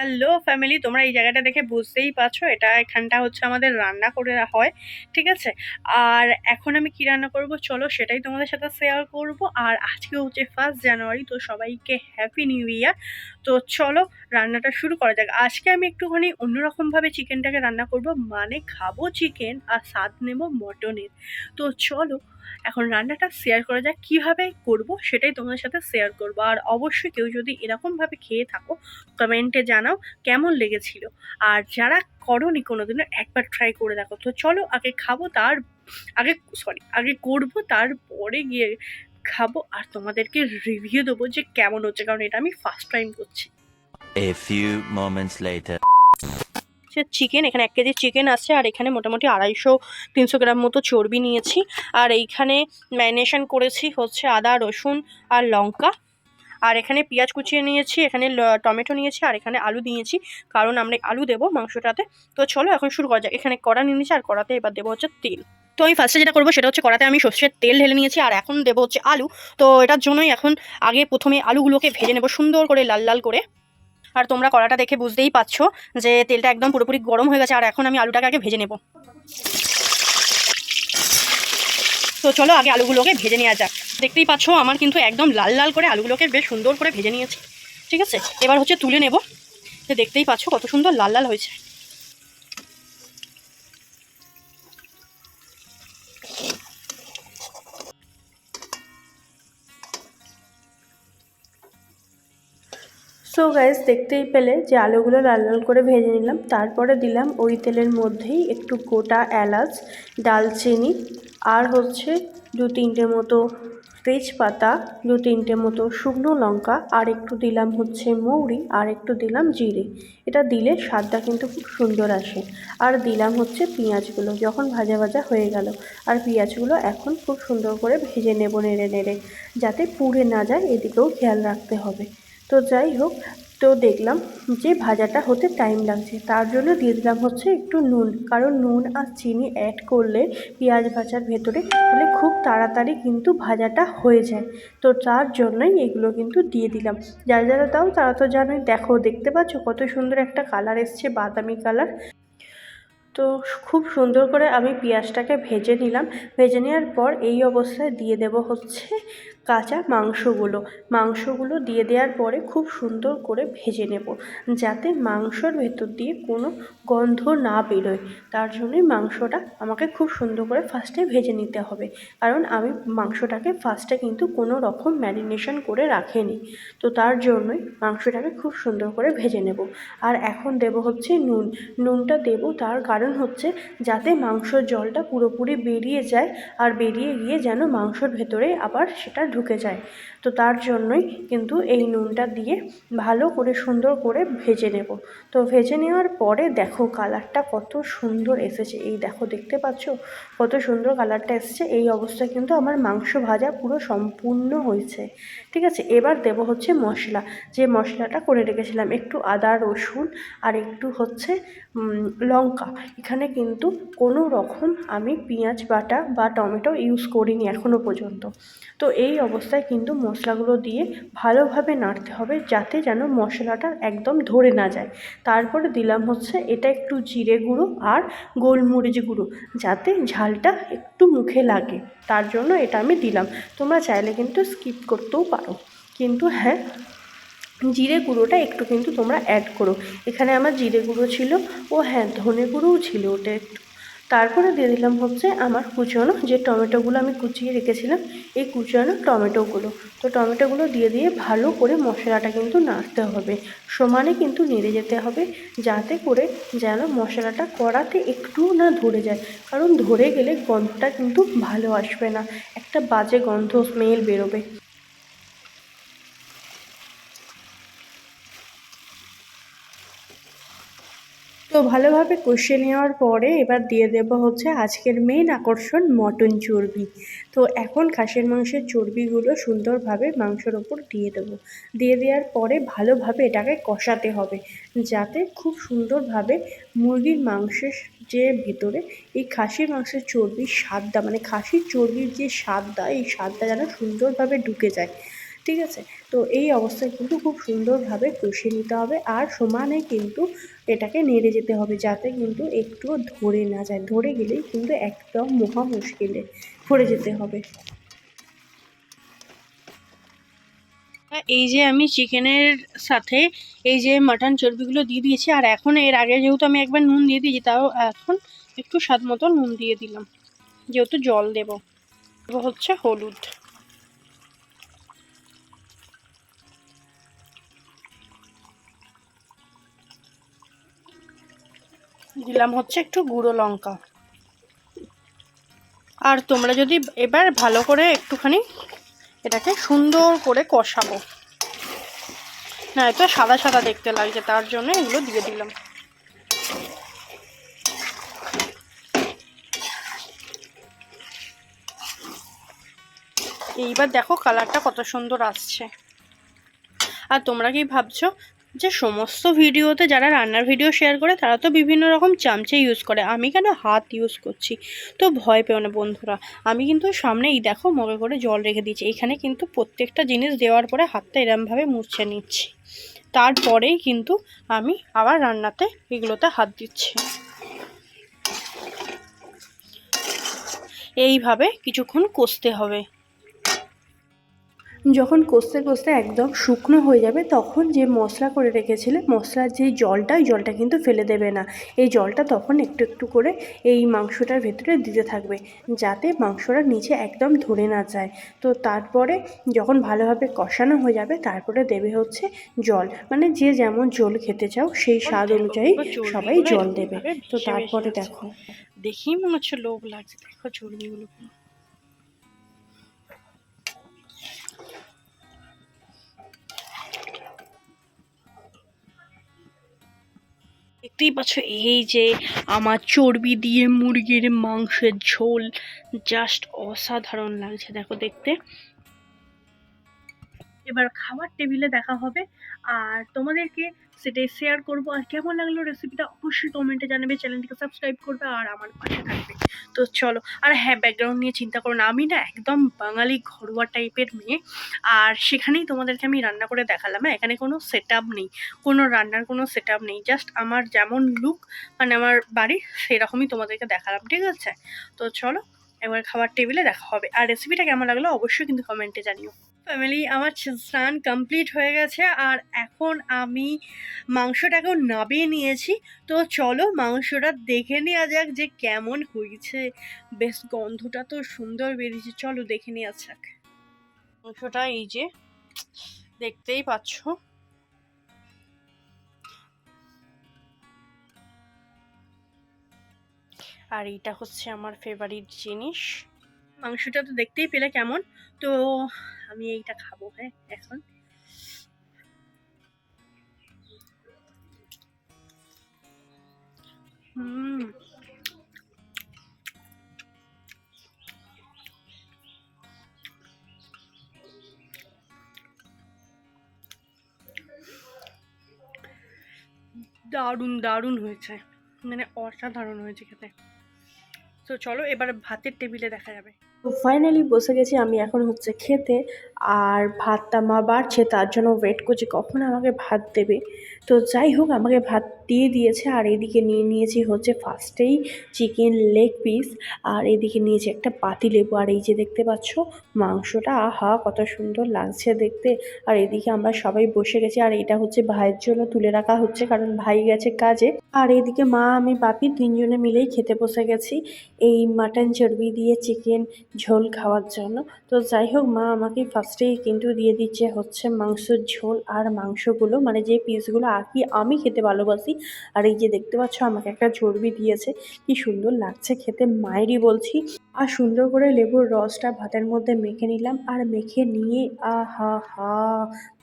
Hello family, তোমরা এই জায়গাটা দেখে বুঝতেই পারছো এখানটা হচ্ছে আমাদের রান্না করে হয়। ঠিক আছে। আর এখন আমি কি রান্না করব চলো সেটাই তোমাদের সাথে শেয়ার করব। আর আজকে হচ্ছে 1 জানুয়ারি, তো সবাইকে হ্যাপি নিউ ইয়ার। তো চলো রান্নাটা শুরু করা যাক। আজকে আমি একটুখানি অন্যরকম ভাবে চিকেনটাকে রান্না করব, মানে খাবো চিকেন আর স্বাদ নেব মটনের। তো চলো এখন রান্নাটা শেয়ার করা যাক, কিভাবে করব সেটাই তোমাদের সাথে শেয়ার করব। আর অবশ্যই কেউ যদি এরকম ভাবে খেয়ে থাকো কমেন্টে জানাও কেমন লেগেছিল। আর যারা করনি কোনোদিনও একবার ট্রাই করে দেখো। তো চলো আগে খাবো, তার আগে আগে করবো, তারপরে গিয়ে খাবো আর তোমাদেরকে রিভিউ দেবো যে কেমন হচ্ছে, কারণ এটা আমি ফার্স্ট টাইম করছি। A few moments later. Chicken, এখানে 1 কেজি চিকেন আছে, আর এখানে মোটামুটি 250-300 গ্রাম মতো চর্বি নিয়েছি। আর এইখানে ম্যারিনেশন করেছি হচ্ছে আদা, রসুন আর লঙ্কা। আর এখানে পেঁয়াজ কুচিয়ে নিয়েছি, এখানে টমেটো নিয়েছি, আর এখানে আলু নিয়েছি, কারণ আমরা আলু দেবো মাংসটাতে। তো চলো এখন শুরু করা যাক। এখানে কড়া নিয়ে নিয়েছি, আর কড়াতে এবার দেবো হচ্ছে তেল। তো আমি ফার্স্টে যেটা করবো সেটা হচ্ছে কড়াতে আমি সর্ষের তেল ঢেলে নিয়েছি, আর এখন দেবো হচ্ছে আলু। তো এটার জন্যই এখন আগে প্রথমে আলুগুলোকে ভেজে নেবো সুন্দর করে, লাল লাল করে। আর তোমরা কড়াটা দেখে বুঝতেই পারছো যে তেলটা একদম পুরোপুরি গরম হয়ে গেছে। আর এখন আমি আলুটাকে আগে ভেজে নেবো। তো চলো আগে আলুগুলোকে ভেজে নেওয়া যাক। দেখতেই পাচ্ছ আমার কিন্তু একদম লাল লাল করে আলুগুলোকে বেশ সুন্দর করে ভেজে নিয়েছি। ঠিক আছে, এবার হচ্ছে তুলে নেব। দেখতেই পাচ্ছ কত সুন্দর লাল লাল হয়েছে। সো গাইস, দেখতেই পেলে যে আলুগুলো লাল লাল করে ভেজে নিলাম। তারপরে দিলাম ওই তেলের মধ্যেই একটু গোটা এলাচ, দালচিনি, আর হচ্ছে 2-3টে মতো তেজপাতা, 2-3টে মতো শুকনো লঙ্কা, আর একটু দিলাম হচ্ছে মৌরি, আর একটু দিলাম জিরে। এটা দিলে স্বাদটা কিন্তু খুব সুন্দর আসে। আর দিলাম হচ্ছে পেঁয়াজগুলো যখন ভাজা ভাজা হয়ে গেল। আর পেঁয়াজগুলো এখন খুব সুন্দর করে ভেজে নেব নেড়ে নেড়ে, যাতে পুড়ে না যায়, এদিকেও খেয়াল রাখতে হবে। তো যাই হোক, তো দেখলাম যে ভাজাটা হতে টাইম লাগছে, তার জন্য দিয়ে দিলাম হচ্ছে একটু নুন, কারণ নুন আর চিনি অ্যাড করলে পেঁয়াজ ভাজার ভেতরে তাহলে খুব তাড়াতাড়ি কিন্তু ভাজাটা হয়ে যায়। তো তার জন্যই এগুলো কিন্তু দিয়ে দিলাম। যারা যারা দাও তারা তো জানোই। দেখো, দেখতে পাচ্ছ কত সুন্দর একটা কালার এসছে, বাদামি কালার। তো খুব সুন্দর করে আমি পেঁয়াজটাকে ভেজে নিলাম। ভেজে নেওয়ার পর এই অবস্থায় দিয়ে দেব হচ্ছে কাঁচা মাংসগুলো দিয়ে দেওয়ার পরে খুব সুন্দর করে ভেজে নেব, যাতে মাংসর ভেতর দিয়ে কোনো গন্ধ না বেরোয়। তার জন্যই মাংসটা আমাকে খুব সুন্দর করে ফার্স্টে ভেজে নিতে হবে, কারণ আমি মাংসটাকে ফার্স্টে কিন্তু কোনো রকম ম্যারিনেশন করে রাখিনি। তো তার জন্যই মাংসটাকে খুব সুন্দর করে ভেজে নেব। আর এখন দেব হচ্ছে নুনটা দেব তার কারণ হচ্ছে যাতে মাংসর জলটা পুরোপুরি বেরিয়ে যায়, আর বেরিয়ে গিয়ে যেন মাংসর ভেতরে আবার সেটা ঢুকে যায়। তো তার জন্যই কিন্তু এই নুনটা দিয়ে ভালো করে সুন্দর করে ভেজে নেব। তো ভেজে নেওয়ার পরে দেখো কালারটা কত সুন্দর এসেছে। এই দেখো, দেখতে পাচ্ছ কত সুন্দর কালারটা এসেছে। এই অবস্থায় কিন্তু আমার মাংস ভাজা পুরো সম্পূর্ণ হয়েছে। ঠিক আছে, এবার দেব হচ্ছে মশলা। যে মশলাটা করে রেখেছিলাম, একটু আদা, রসুন, আর একটু হচ্ছে লঙ্কা। এখানে কিন্তু কোনো রকম আমি পেঁয়াজ বাটা বা টমেটো ইউজ করিনি এখনও পর্যন্ত। তো এই অবস্থায় কিন্তু মশলাগুলো দিয়ে ভালোভাবে নাড়তে হবে, যাতে যেন মশলাটা একদম ধরে না যায়। তারপরে দিলাম হচ্ছে এটা একটু জিরে গুঁড়ো আর গোলমরিচ গুঁড়ো, যাতে ঝালটা একটু মুখে লাগে। তার জন্য এটা আমি দিলাম। তোমরা চাইলে কিন্তু স্কিপ করতেও পারো, কিন্তু হ্যাঁ, জিরে গুঁড়োটা একটু কিন্তু তোমরা অ্যাড করো। এখানে আমার জিরে গুঁড়ো ছিল, ও হ্যাঁ, ধনে গুঁড়োও ছিল ওটা একটু। তারপরে দিয়ে দিলাম হচ্ছে আমার কুচানো যে টমেটোগুলো আমি কুচিয়ে রেখেছিলাম, এই কুচানো টমেটোগুলো। তো টমেটোগুলো দিয়ে দিয়ে ভালো করে মশলাটা কিন্তু নাড়তে হবে, সমানে কিন্তু নেড়ে যেতে হবে, যাতে করে যেন মশলাটা কড়াতে একটুও না ধরে যায়। কারণ ধরে গেলে গন্ধটা কিন্তু ভালো আসবে না, একটা বাজে গন্ধ, স্মেল বেরোবে। তো ভালোভাবে কষিয়ে নেওয়ার পরে এবার দিয়ে দেবো হচ্ছে আজকের মেন আকর্ষণ, মটন চর্বি। তো এখন খাসির মাংসের চর্বিগুলো সুন্দরভাবে মাংসের ওপর দিয়ে দেবো। দিয়ে দেওয়ার পরে ভালোভাবে এটাকে কষাতে হবে, যাতে খুব সুন্দরভাবে মুরগির মাংসের যে ভেতরে এই খাসির মাংসের চর্বির স্বাদটা, মানে খাসির চর্বির যে স্বাদটা, এই স্বাদটা যেন সুন্দরভাবে ঢুকে যায়। ঠিক আছে। তো এই অবস্থায় কিন্তু খুব সুন্দরভাবে কষিয়ে নিতে হবে আর সমানে কিন্তু এটাকে নেড়ে যেতে হবে যাতে কিন্তু একটুও ধরে না যায়, ধরে গেলেই কিন্তু একদম মহা মুশকিলে পড়ে যেতে হবে। এই যে আমি চিকেনের সাথে এই যে মাটন চর্বিগুলো দিয়ে দিয়েছি, আর এখন এর আগে যেহেতু আমি একবার নুন দিয়ে দিয়েছি, তাও এখন একটু স্বাদ মতো নুন দিয়ে দিলাম, যেহেতু জল দেব। হচ্ছে হলুদ, দিলাম হচ্ছে একটু গুঁড়ো লঙ্কা। আর তোমরা যদি এবার ভালো করে একটুখানি এটাকে সুন্দর করে কষাবো, না এটা সাদা সাদা দেখতে লাগছে, তার জন্য এগুলো দিয়ে দিলাম। এইবার দেখো কালারটা কত সুন্দর আসছে। আর তোমরা কি ভাবছো যে সমস্ত ভিডিওতে যারা রান্নার ভিডিও শেয়ার করে তারা তো বিভিন্ন রকম চামচে ইউজ করে, আমি কেন হাত ইউজ করছি? তো ভয় পেও না বন্ধুরা, আমি কিন্তু সামনেই দেখো মগে করে জল রেখে দিয়েছি, এখানে কিন্তু প্রত্যেকটা জিনিস দেওয়ার পরে হাতটা এরমভাবে মুছে নিচ্ছি, তারপরেই কিন্তু আমি আবার রান্নাতে এগুলোতে হাত দিচ্ছি। এইভাবে কিছুক্ষণ কষতে হবে। যখন কষতে কষতে একদম শুকনো হয়ে যাবে তখন যে মশলা করে রেখেছিলে, মশলার যে জলটা, ওই জলটা কিন্তু ফেলে দেবে না, এই জলটা তখন একটু একটু করে এই মাংসটার ভেতরে দিতে থাকবে যাতে মাংসটা নিচে একদম ধরে না যায়। তো তারপরে যখন ভালোভাবে কষানো হয়ে যাবে তারপরে দেবে হচ্ছে জল, মানে যে যেমন ঝোল খেতে চাও সেই স্বাদ অনুযায়ী সবাই জল দেবে। তো তারপরে দেখো, দেখি মনে হচ্ছে লোভ লাগছে, দেখো চর্বিগুলো দেখতেই পাচ্ছ। এই যে আমার চর্বি দিয়ে মুরগির মাংসের ঝোল, জাস্ট অসাধারণ লাগছে দেখো দেখতে। এবার খাবার টেবিলে দেখা হবে আর তোমাদেরকে সেটাই শেয়ার করবো। আর কেমন লাগলো রেসিপিটা অবশ্যই কমেন্টে জানাবে, চ্যানেলটিকে সাবস্ক্রাইব করবে আর আমার পাশে থাকবে। তো চলো, আর হ্যাঁ ব্যাকগ্রাউন্ড নিয়ে চিন্তা করো না, আমি না একদম বাঙালি ঘরোয়া টাইপের মেয়ে, আর সেখানেই তোমাদেরকে আমি রান্না করে দেখালাম। হ্যাঁ, এখানে কোনো সেট আপ নেই, কোনো রান্নার কোনো সেট আপ নেই, জাস্ট আমার যেমন লুক মানে আমার বাড়ি সেরকমই তোমাদেরকে দেখালাম, ঠিক আছে? তো চলো এবার খাবার টেবিলে দেখা হবে, আর রেসিপিটা কেমন লাগলো অবশ্যই কিন্তু কমেন্টে জানিও। ফ্যামিলি, আমার স্নান কমপ্লিট হয়ে গেছে আর এখন আমি মাংসটাকেও নাবিয়ে নিয়েছি। তো চলো মাংসটা দেখে নেওয়া যাক যে কেমন হয়েছে, বেশ গন্ধটা তো সুন্দর বেরিয়েছে, চলো দেখে নেওয়া যাক। মাংসটা এই যে দেখতেই পাচ্ছ, আর এইটা হচ্ছে আমার ফেভারিট জিনিস। মাংসটা তো দেখতেই পেলে কেমন, তো আমি এইটা খাবো। হ্যাঁ এখন দারুণ দারুণ হয়েছে, মানে অসাধারণ হয়েছে খেতে। তো চলো এবার ভাতের টেবিলে দেখা যাবে। তো ফাইনালি বসে গেছি আমি এখন হচ্ছে খেতে, আর ভাতটা মা বাড়ছে তার জন্য ওয়েট করছি কখন আমাকে ভাত দেবে। তো যাই হোক আমাকে ভাত দিয়ে দিয়েছে, আর এদিকে নিয়ে নিয়েছি হচ্ছে ফার্স্টেই চিকেন লেগ পিস, আর এদিকে নিয়েছি একটা পাতিলেবু, আর এই যে দেখতে পাচ্ছ মাংসটা, আহা কত সুন্দর লাগছে দেখতে। আর এদিকে আমরা সবাই বসে গেছি, আর এটা হচ্ছে ভাইয়ের জন্য তুলে রাখা হচ্ছে কারণ ভাই গেছে কাজে। আর এদিকে মা আমি বাপি তিনজনে মিলেই খেতে বসে গেছি এই মাটন চর্বি দিয়ে চিকেন ঝোল খাওয়ার জন্য। তো যাই হোক মা আমাকে ফার্স্টেই কিন্তু দিয়ে দিচ্ছে হচ্ছে মাংসের ঝোল আর মাংসগুলো, মানে যে পিসগুলো আর কি আমি খেতে ভালোবাসি। আর এই যে দেখতে পাচ্ছ আমাকে একটা চর্বি দিয়েছে, কি সুন্দর লাগছে খেতে মায়েরই বলছি। আর সুন্দর করে লেবুর রসটা ভাতের মধ্যে মেখে নিলাম, আর মেখে নিয়ে আহা হা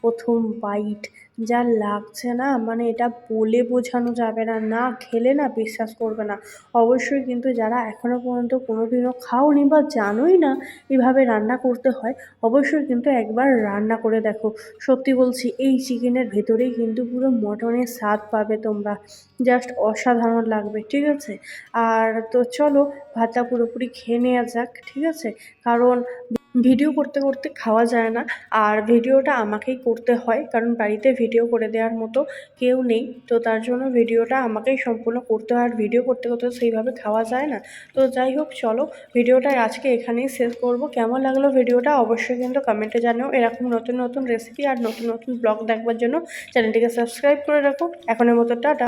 প্রথম বাইট যা লাগছে না, মানে এটা বলে বোঝানো যাবে না, না খেলে না বিশ্বাস করবে না। অবশ্যই কিন্তু যারা এখনও পর্যন্ত কোনোদিনও খাওনি বা জানোই না এভাবে রান্না করতে হয়, অবশ্যই কিন্তু একবার রান্না করে দেখো। সত্যি বলছি এই চিকেনের ভেতরেই কিন্তু পুরো মটনের স্বাদ পাবে তোমরা, জাস্ট অসাধারণ লাগবে, ঠিক আছে? আর তো চলো ভাতটা পুরোপুরি খেয়ে নেওয়া যাক, ঠিক আছে? কারণ ভিডিও করতে করতে খাওয়া যায় না, আর ভিডিওটা আমাকেই করতে হয় কারণ বাড়িতে ভিডিও করে দেওয়ার মতো কেউ নেই। তো তার জন্য ভিডিওটা আমাকেই সম্পূর্ণ করতে হয়, আর ভিডিও করতে করতে সেইভাবে খাওয়া যায় না। তো যাই হোক, চলো ভিডিওটা আজকে এখানেই শেষ করব। কেমন লাগলো ভিডিওটা অবশ্যই কিন্তু কমেন্টে জানাও। এরকম নতুন নতুন রেসিপি আর নতুন নতুন ব্লগ দেখবার জন্য চ্যানেলটিকে সাবস্ক্রাইব করে রাখো। এখনের মতো টাটা।